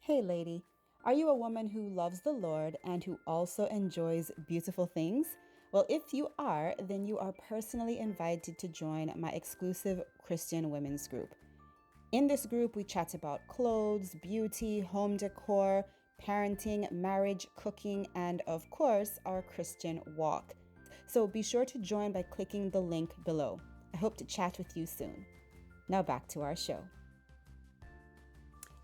Hey, lady, are you a woman who loves the Lord and who also enjoys beautiful things? Well, if you are, then you are personally invited to join my exclusive Christian women's group. In this group, we chat about clothes, beauty, home decor, parenting, marriage, cooking, and of course, our Christian walk. So be sure to join by clicking the link below. I hope to chat with you soon. Now back to our show.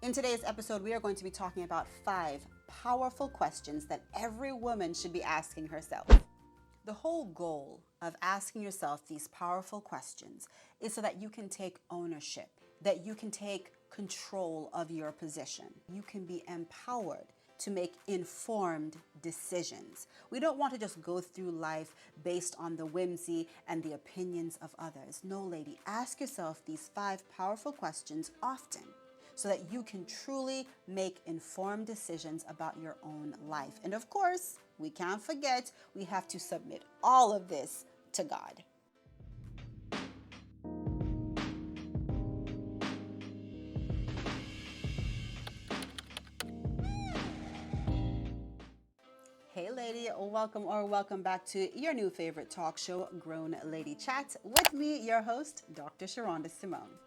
In today's episode, we are going to be talking about 5 powerful questions that every woman should be asking herself. The whole goal of asking yourself these powerful questions is so that you can take ownership, that you can take control of your position. You can be empowered to make informed decisions. We don't want to just go through life based on the whimsy and the opinions of others. No, lady, ask yourself these 5 powerful questions often, so that you can truly make informed decisions about your own life. And of course, we can't forget, we have to submit all of this to God. Hey lady, welcome back to your new favorite talk show, Grown Lady Chat, with me, your host, Dr. Sherunda Simone.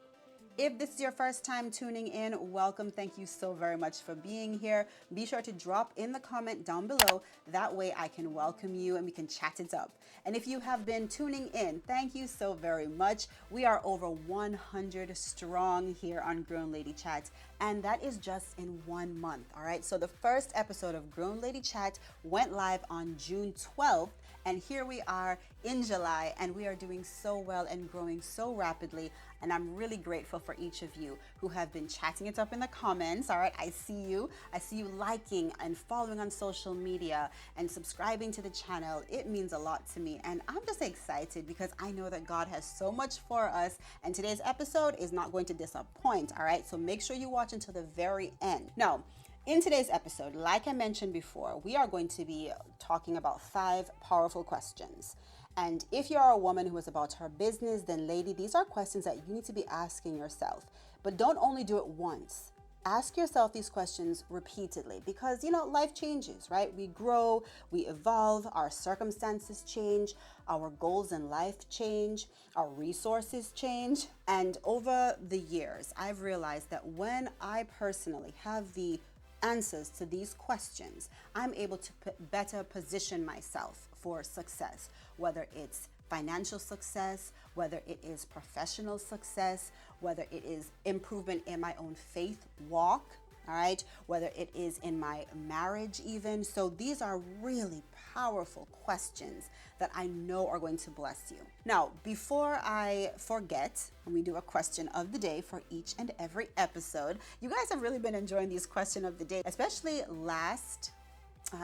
If this is your first time tuning in, welcome. Thank you so very much for being here. Be sure to drop in the comment down below. That way I can welcome you and we can chat it up. And if you have been tuning in, thank you so very much. We are over 100 strong here on Grown Lady Chat, and that is just in 1 month, all right? So the first episode of Grown Lady Chat went live on June 12th, and here we are in July, and we are doing so well and growing so rapidly. And I'm really grateful for each of you who have been chatting it up in the comments. All right, I see you. I see you liking and following on social media and subscribing to the channel. It means a lot to me. And I'm just excited because I know that God has so much for us. And today's episode is not going to disappoint. All right, so make sure you watch until the very end. Now, in today's episode, like I mentioned before, we are going to be talking about 5 powerful questions. And if you are a woman who is about her business, then lady, these are questions that you need to be asking yourself. But don't only do it once. Ask yourself these questions repeatedly because, life changes, right? We grow, we evolve, our circumstances change, our goals in life change, our resources change. And over the years, I've realized that when I personally have the answers to these questions, I'm able to better position myself for success, whether it's financial success, whether it is professional success, whether it is improvement in my own faith walk, all right, whether it is in my marriage even. So these are really powerful questions that I know are going to bless you. Now, before I forget, we do a question of the day for each and every episode. You guys have really been enjoying these question of the day, especially last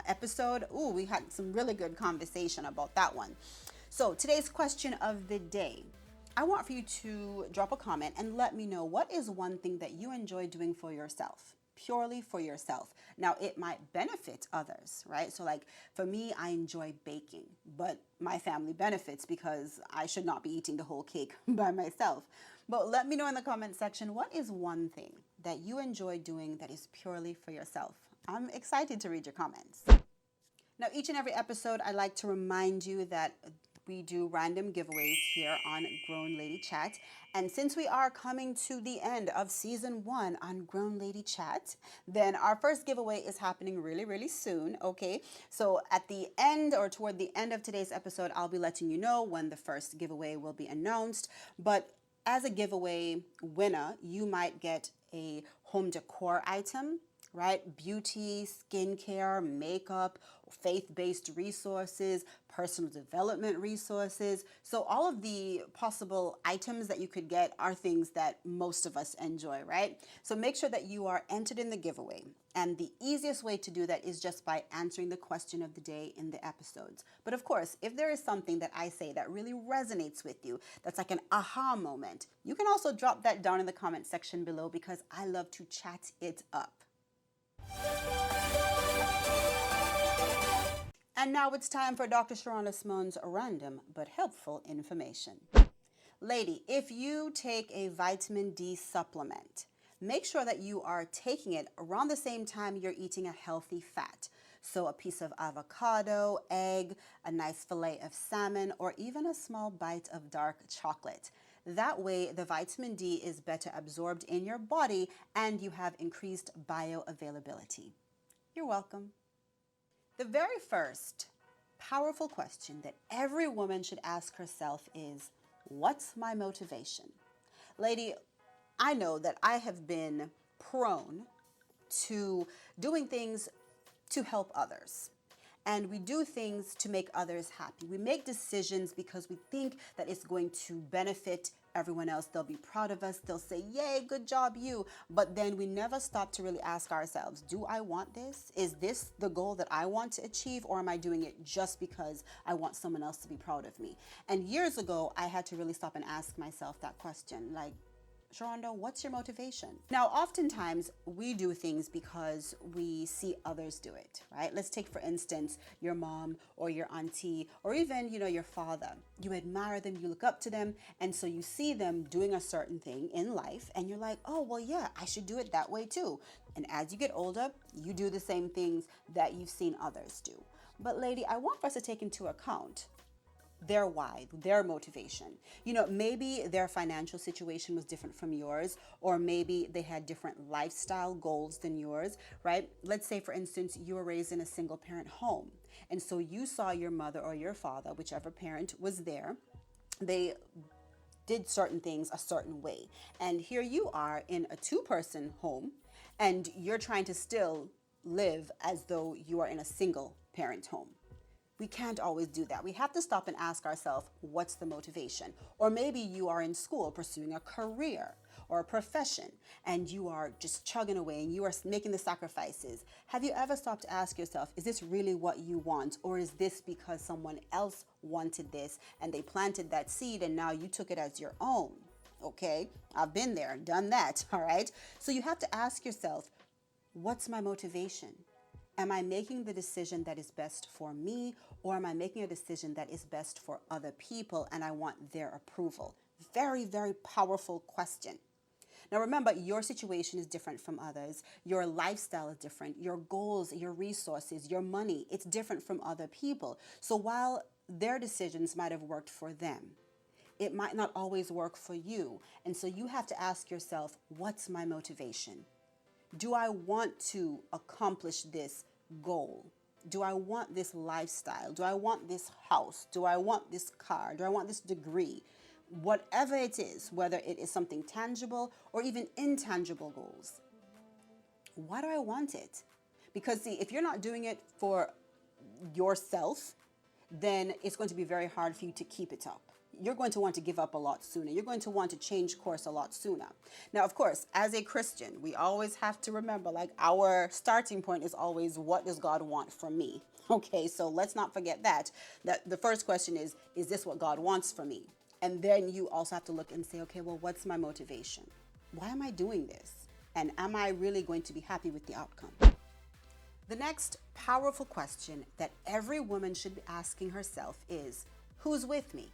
episode. Ooh, we had some really good conversation about that one. So today's question of the day, I want for you to drop a comment and let me know what is one thing that you enjoy doing for yourself, purely for yourself. Now, it might benefit others, right? So like for me, I enjoy baking, but my family benefits because I should not be eating the whole cake by myself. But let me know in the comment section, what is one thing that you enjoy doing that is purely for yourself? I'm excited to read your comments. Now, each and every episode, I like to remind you that we do random giveaways here on Grown Lady Chat. And since we are coming to the end of season 1 on Grown Lady Chat, then our first giveaway is happening really, really soon, okay? So at the end or toward the end of today's episode, I'll be letting you know when the first giveaway will be announced. But as a giveaway winner, you might get a home decor item, right? Beauty, skincare, makeup, faith-based resources, personal development resources. So all of the possible items that you could get are things that most of us enjoy, right? So make sure that you are entered in the giveaway. And the easiest way to do that is just by answering the question of the day in the episodes. But of course, if there is something that I say that really resonates with you, that's like an aha moment, you can also drop that down in the comment section below because I love to chat it up. And now it's time for Dr. Sherunda Simone's random but helpful information. Lady, if you take a vitamin D supplement, make sure that you are taking it around the same time you're eating a healthy fat. So a piece of avocado, egg, a nice fillet of salmon, or even a small bite of dark chocolate. That way, the vitamin D is better absorbed in your body and you have increased bioavailability. You're welcome. The very first powerful question that every woman should ask herself is, what's my motivation? Lady, I know that I have been prone to doing things to help others. And we do things to make others happy. We make decisions because we think that it's going to benefit everyone else. They'll be proud of us. They'll say, yay, good job, you. But then we never stop to really ask ourselves, do I want this? Is this the goal that I want to achieve? Or am I doing it just because I want someone else to be proud of me? And years ago, I had to really stop and ask myself that question, like, Sherunda, what's your motivation? Now, oftentimes we do things because we see others do it, right? Let's take, for instance, your mom or your auntie or even, your father. You admire them, you look up to them, and so you see them doing a certain thing in life and you're like, oh, well, yeah, I should do it that way too. And as you get older, you do the same things that you've seen others do. But lady, I want us to take into account their why, their motivation. Maybe their financial situation was different from yours, or maybe they had different lifestyle goals than yours, right? Let's say, for instance, you were raised in a single parent home. And so you saw your mother or your father, whichever parent was there, they did certain things a certain way. And here you are in a two-person home, and you're trying to still live as though you are in a single parent home. We can't always do that. We have to stop and ask ourselves, what's the motivation? Or maybe you are in school pursuing a career or a profession and you are just chugging away and you are making the sacrifices. Have you ever stopped to ask yourself, is this really what you want? Or is this because someone else wanted this and they planted that seed and now you took it as your own? Okay, I've been there, done that, all right? So you have to ask yourself, what's my motivation? Am I making the decision that is best for me, or am I making a decision that is best for other people and I want their approval? Very, very powerful question. Now remember, your situation is different from others. Your lifestyle is different. Your goals, your resources, your money, it's different from other people. So while their decisions might have worked for them, it might not always work for you. And so you have to ask yourself, what's my motivation? Do I want to accomplish this goal? Do I want this lifestyle? Do I want this house? Do I want this car? Do I want this degree? Whatever it is, whether it is something tangible or even intangible goals. Why do I want it? Because see, if you're not doing it for yourself, then it's going to be very hard for you to keep it up. You're going to want to give up a lot sooner. You're going to want to change course a lot sooner. Now, of course, as a Christian, we always have to remember, like, our starting point is always, what does God want from me? Okay, so let's not forget that the first question is this what God wants from me? And then you also have to look and say, okay, well, what's my motivation? Why am I doing this? And am I really going to be happy with the outcome? The next powerful question that every woman should be asking herself is, who's with me?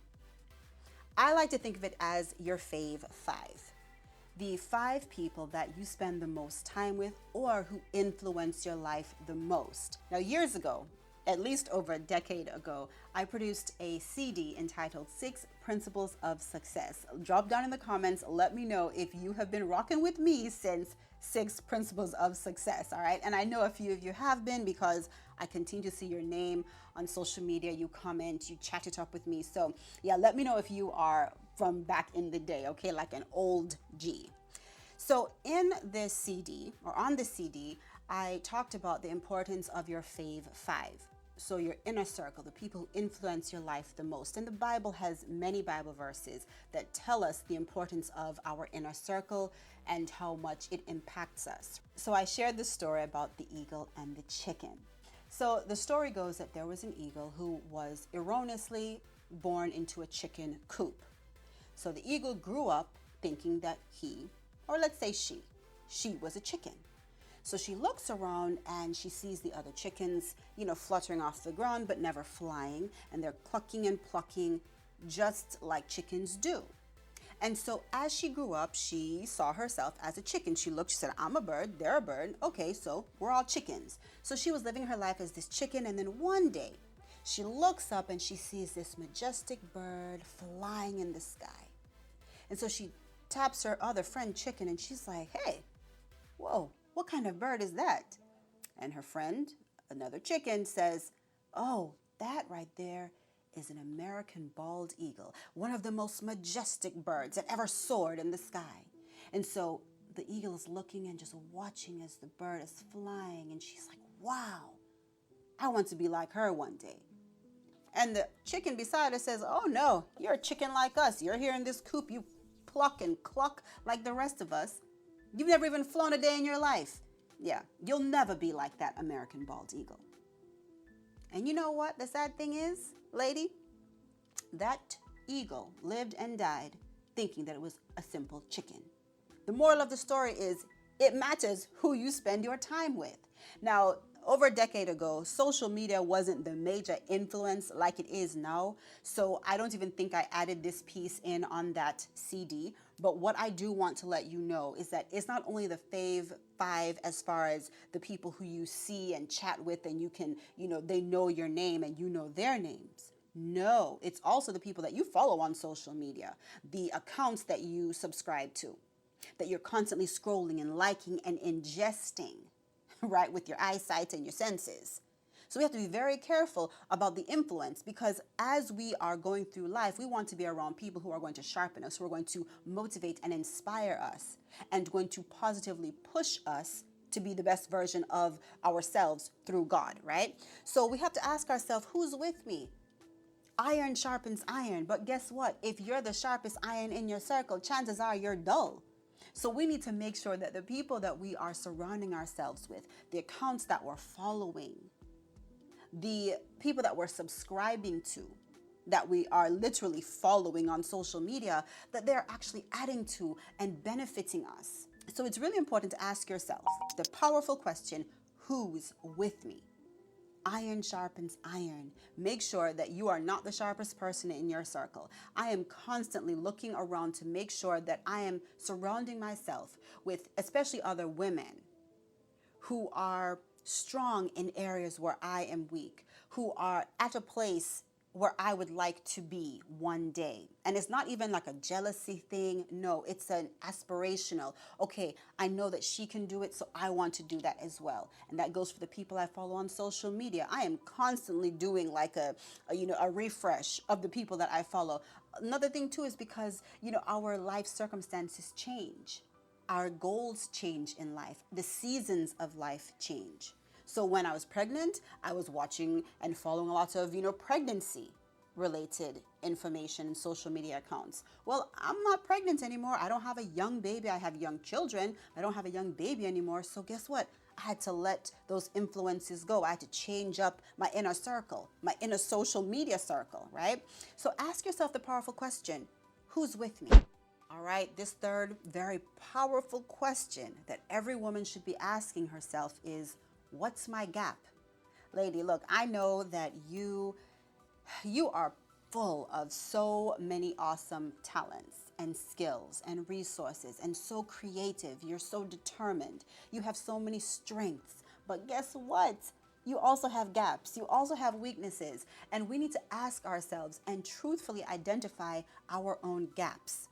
I like to think of it as your fave five. The 5 people that you spend the most time with or who influence your life the most. Now, years ago, at least over a decade ago, I produced a CD entitled 6 Principles of Success. Drop down in the comments, let me know if you have been rocking with me since 6 Principles of Success, all right? And I know a few of you have been because I continue to see your name on social media, you comment, you chat it up with me. So yeah, let me know if you are from back in the day, okay, like an old G. So in this CD, or on this CD, I talked about the importance of your fave 5. So your inner circle, the people who influence your life the most. And the Bible has many Bible verses that tell us the importance of our inner circle and how much it impacts us. So I shared the story about the eagle and the chicken. So the story goes that there was an eagle who was erroneously born into a chicken coop. So the eagle grew up thinking that he, or let's say she was a chicken. So she looks around and she sees the other chickens, fluttering off the ground, but never flying. And they're clucking and plucking just like chickens do. And so as she grew up, she saw herself as a chicken. She looked, she said, I'm a bird, they're a bird. Okay, so we're all chickens. So she was living her life as this chicken. And then one day she looks up and she sees this majestic bird flying in the sky. And so she taps her other friend chicken and she's like, hey, whoa, what kind of bird is that? And her friend, another chicken, says, oh, that right there is an American bald eagle, one of the most majestic birds that ever soared in the sky. And so the eagle is looking and just watching as the bird is flying. And she's like, wow, I want to be like her one day. And the chicken beside her says, oh no, you're a chicken like us. You're here in this coop. You pluck and cluck like the rest of us. You've never even flown a day in your life. Yeah, you'll never be like that American bald eagle. And you know what the sad thing is, lady? That eagle lived and died thinking that it was a simple chicken. The moral of the story is it matters who you spend your time with. Now, over a decade ago, social media wasn't the major influence like it is now. So I don't even think I added this piece in on that CD. But what I do want to let you know is that it's not only the fave 5 as far as the people who you see and chat with and you can, they know your name and you know their names. No, it's also the people that you follow on social media, the accounts that you subscribe to, that you're constantly scrolling and liking and ingesting, right, with your eyesight and your senses. So we have to be very careful about the influence because as we are going through life, we want to be around people who are going to sharpen us, who are going to motivate and inspire us, and going to positively push us to be the best version of ourselves through God, right? So we have to ask ourselves, who's with me? Iron sharpens iron, but guess what? If you're the sharpest iron in your circle, chances are you're dull. So we need to make sure that the people that we are surrounding ourselves with, the accounts that we're following, the people that we're subscribing to, that we are literally following on social media, that they're actually adding to and benefiting us. So it's really important to ask yourself the powerful question, who's with me? Iron sharpens iron. Make sure that you are not the sharpest person in your circle. I am constantly looking around to make sure that I am surrounding myself with especially other women who are strong in areas where I am weak, who are at a place where I would like to be one day. And it's not even like a jealousy thing. No, it's an aspirational. Okay, I know that she can do it, so I want to do that as well. And that goes for the people I follow on social media. I am constantly doing like a refresh of the people that I follow. Another thing too is because, our life circumstances change. Our goals change in life. The seasons of life change. So when I was pregnant, I was watching and following a lot of, pregnancy related information and social media accounts. Well, I'm not pregnant anymore. I don't have a young baby. I have young children. I don't have a young baby anymore. So guess what? I had to let those influences go. I had to change up my inner circle, my inner social media circle, right? So ask yourself the powerful question, who's with me? All right, this third very powerful question that every woman should be asking herself is, what's my gap? Lady, look, I know that you are full of so many awesome talents and skills and resources and so creative. You're so determined. You have so many strengths. But guess what? You also have gaps. You also have weaknesses. And we need to ask ourselves and truthfully identify our own gaps.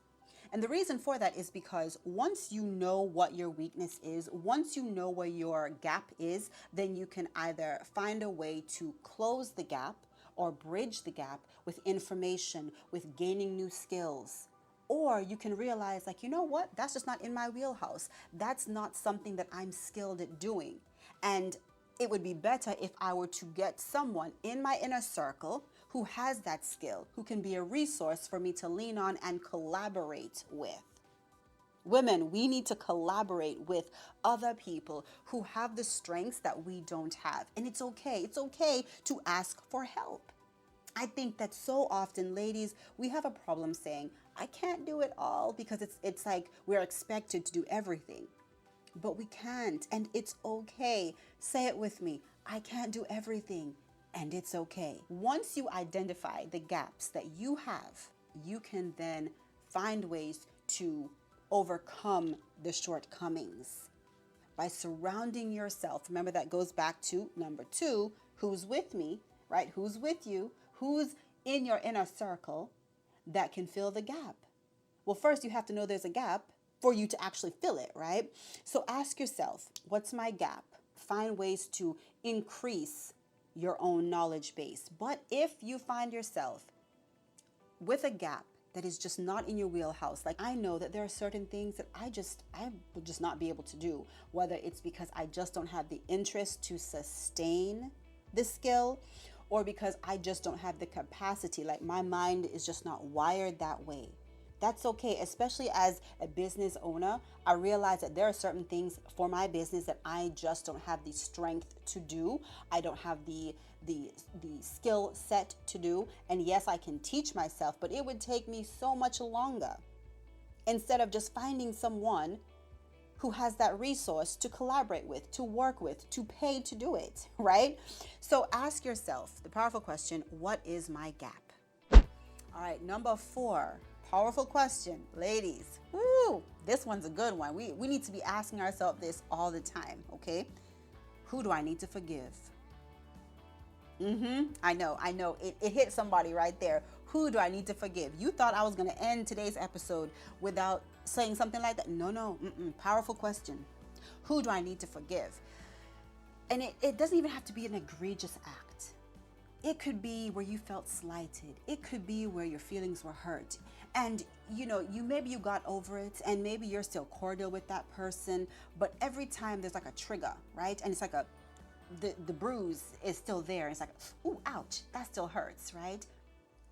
And the reason for that is because once you know what your weakness is, once you know where your gap is, then you can either find a way to close the gap or bridge the gap with information, with gaining new skills. Or you can realize, like, you know what? That's just not in my wheelhouse. That's not something that I'm skilled at doing. And it would be better if I were to get someone in my inner circle who has that skill, who can be a resource for me to lean on and collaborate with. Women, we need to collaborate with other people who have the strengths that we don't have. And it's okay. It's okay to ask for help. I think that so often, ladies, we have a problem saying, I can't do it all, because it's like we're expected to do everything. But we can't, and it's okay. Say it with me. I can't do everything, and it's okay. Once you identify the gaps that you have, you can then find ways to overcome the shortcomings by surrounding yourself. Remember, that goes back to number two, who's with me, right? Who's with you? Who's in your inner circle that can fill the gap? Well, first you have to know there's a gap for you to actually fill it, right? So ask yourself, what's my gap? Find ways to increase your own knowledge base. But if you find yourself with a gap that is just not in your wheelhouse, like I know that there are certain things that I would just not be able to do, whether it's because I just don't have the interest to sustain the skill, or because I just don't have the capacity, like my mind is just not wired that way. That's okay, especially as a business owner. I realize that there are certain things for my business that I just don't have the strength to do. I don't have the skill set to do. And yes, I can teach myself, but it would take me so much longer instead of just finding someone who has that resource to collaborate with, to work with, to pay to do it, right? So ask yourself the powerful question, what is my gap? All right, number 4, powerful question, ladies. Woo, this one's a good one. We need to be asking ourselves this all the time, okay? Who do I need to forgive? I know. It hit somebody right there. Who do I need to forgive? You thought I was going to end today's episode without saying something like that? No. Powerful question. Who do I need to forgive? And it doesn't even have to be an egregious act. It could be where you felt slighted. It could be where your feelings were hurt. And maybe you got over it, and maybe you're still cordial with that person, but every time there's like a trigger, right? And it's like the bruise is still there. It's like, ooh, ouch, that still hurts, right?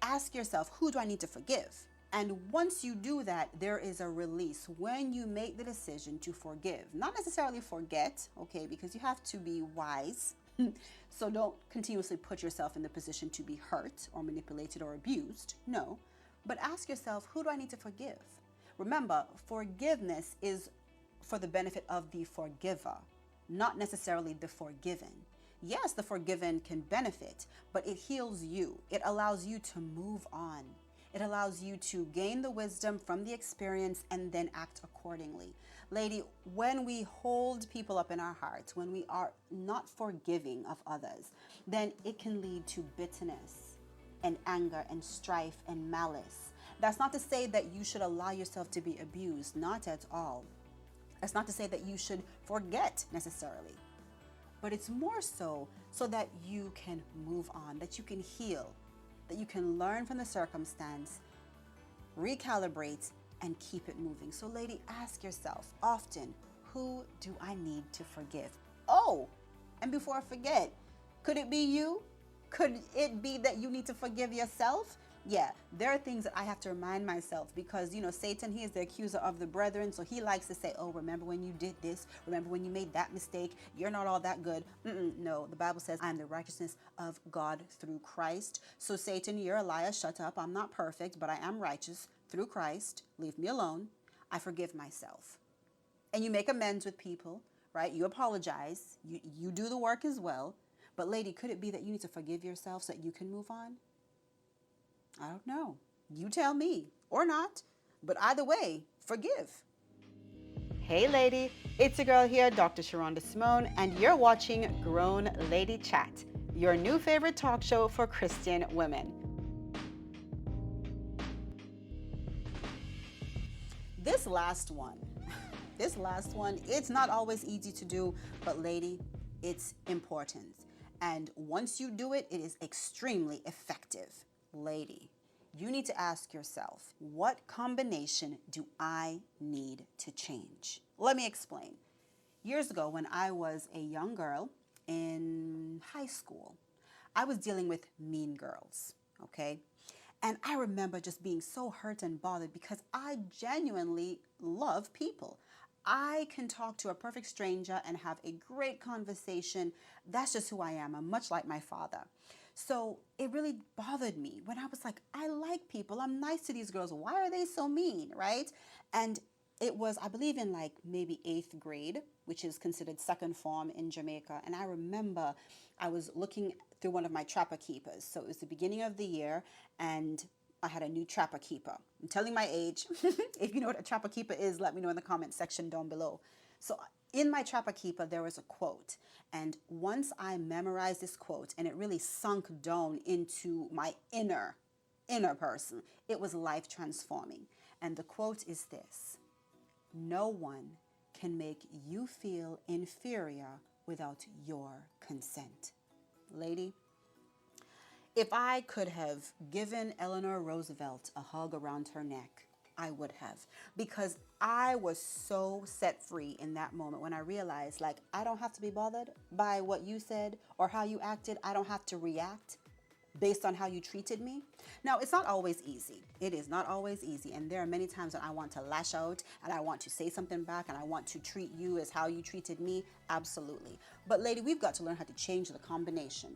Ask yourself, who do I need to forgive? And once you do that, there is a release when you make the decision to forgive. Not necessarily forget, okay, because you have to be wise. So don't continuously put yourself in the position to be hurt or manipulated or abused. No. But ask yourself, who do I need to forgive? Remember, forgiveness is for the benefit of the forgiver, not necessarily the forgiven. Yes, the forgiven can benefit, but it heals you. It allows you to move on. It allows you to gain the wisdom from the experience and then act accordingly. Lady, when we hold people up in our hearts, when we are not forgiving of others, then it can lead to bitterness and anger and strife and malice. That's not to say that you should allow yourself to be abused, not at all. That's not to say that you should forget necessarily, but it's more so that you can move on, that you can heal, that you can learn from the circumstance, recalibrate, and keep it moving. So lady, ask yourself often, who do I need to forgive? Oh, and before I forget, could it be you? Could it be that you need to forgive yourself? Yeah, there are things that I have to remind myself because, Satan, he is the accuser of the brethren. So he likes to say, oh, remember when you did this? Remember when you made that mistake? You're not all that good. No, the Bible says I'm the righteousness of God through Christ. So Satan, you're a liar. Shut up. I'm not perfect, but I am righteous through Christ. Leave me alone. I forgive myself. And you make amends with people, right? You apologize. You do the work as well. But lady, could it be that you need to forgive yourself so that you can move on? I don't know. You tell me, or not. But either way, forgive. Hey lady, it's your girl here, Dr. Sherunda Simone, and you're watching Grown Lady Chat, your new favorite talk show for Christian women. This last one, it's not always easy to do, but lady, it's important. And once you do it, it is extremely effective. Lady, you need to ask yourself, what combination do I need to change? Let me explain. Years ago, when I was a young girl in high school, I was dealing with mean girls, okay? And I remember just being so hurt and bothered because I genuinely love people. I can talk to a perfect stranger and have a great conversation. That's just who I am. I'm much like my father. So it really bothered me when I was like, I like people. I'm nice to these girls. Why are they so mean, right? And it was, I believe, in like maybe 8th grade, which is considered second form in Jamaica. And I remember I was looking through one of my Trapper Keepers. So it was the beginning of the year, and I had a new trapper keeper. I'm telling my age. If you know what a trapper keeper is, let me know in the comment section down below. So in my trapper keeper, there was a quote. And once I memorized this quote and it really sunk down into my inner person, it was life transforming. And the quote is this: no one can make you feel inferior without your consent. Lady, if I could have given Eleanor Roosevelt a hug around her neck, I would have. Because I was so set free in that moment when I realized, like, I don't have to be bothered by what you said or how you acted. I don't have to react based on how you treated me. Now, it's not always easy. It is not always easy. And there are many times when I want to lash out and I want to say something back and I want to treat you as how you treated me. Absolutely. But lady, we've got to learn how to change the combination.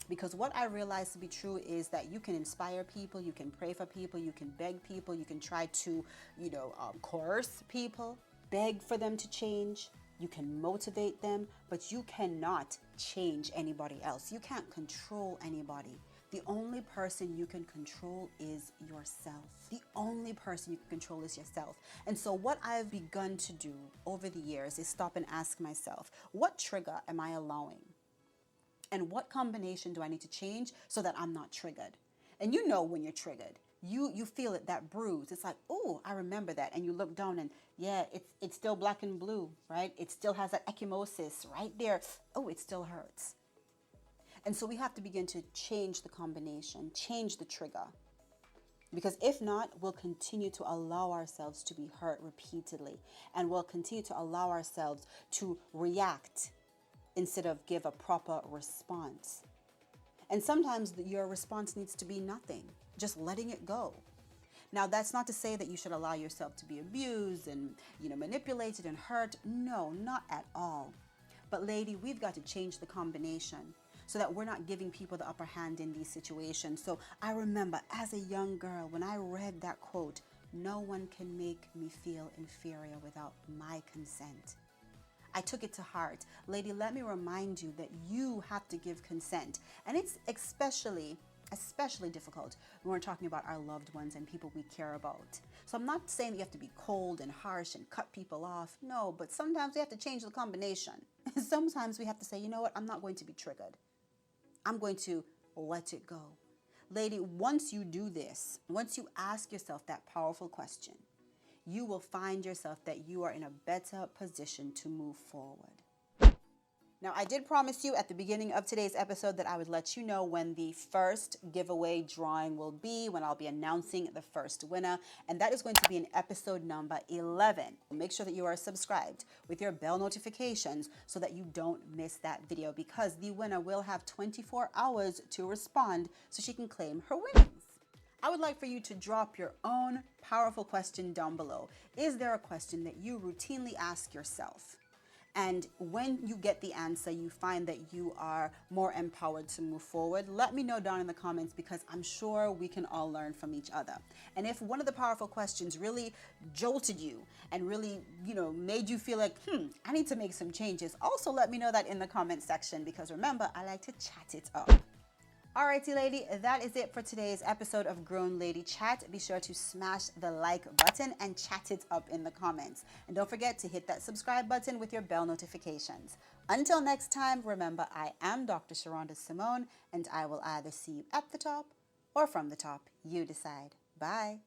Because what I realize to be true is that you can inspire people, you can pray for people, you can beg people, you can try to, coerce people, beg for them to change. You can motivate them, but you cannot change anybody else. You can't control anybody. The only person you can control is yourself. The only person you can control is yourself. And so what I've begun to do over the years is stop and ask myself, what trigger am I allowing? And what combination do I need to change so that I'm not triggered? And you know when you're triggered. You feel it, that bruise. It's like, oh, I remember that. And you look down and yeah, it's still black and blue, right? It still has that ecchymosis right there. Oh, it still hurts. And so we have to begin to change the combination, change the trigger. Because if not, we'll continue to allow ourselves to be hurt repeatedly. And we'll continue to allow ourselves to react instead of give a proper response. And sometimes your response needs to be nothing, just letting it go. Now, that's not to say that you should allow yourself to be abused and, manipulated and hurt. No, not at all. But lady, we've got to change the combination so that we're not giving people the upper hand in these situations. So I remember as a young girl, when I read that quote, no one can make me feel inferior without my consent. I took it to heart. Lady, let me remind you that you have to give consent. And it's especially difficult when we're talking about our loved ones and people we care about. So I'm not saying that you have to be cold and harsh and cut people off. No, but sometimes we have to change the combination. Sometimes we have to say, you know what, I'm not going to be triggered. I'm going to let it go. Lady, once you do this, once you ask yourself that powerful question, you will find yourself that you are in a better position to move forward. Now, I did promise you at the beginning of today's episode that I would let you know when the first giveaway drawing will be, when I'll be announcing the first winner, and that is going to be in episode number 11. Make sure that you are subscribed with your bell notifications so that you don't miss that video, because the winner will have 24 hours to respond so she can claim her winnings. I would like for you to drop your own powerful question down below. Is there a question that you routinely ask yourself? And when you get the answer, you find that you are more empowered to move forward? Let me know down in the comments, because I'm sure we can all learn from each other. And if one of the powerful questions really jolted you and really, made you feel like, I need to make some changes, also let me know that in the comment section, because remember, I like to chat it up. Alrighty, lady, that is it for today's episode of Grown Lady Chat. Be sure to smash the like button and chat it up in the comments. And don't forget to hit that subscribe button with your bell notifications. Until next time, remember, I am Dr. Sherunda Simone, and I will either see you at the top or from the top. You decide. Bye.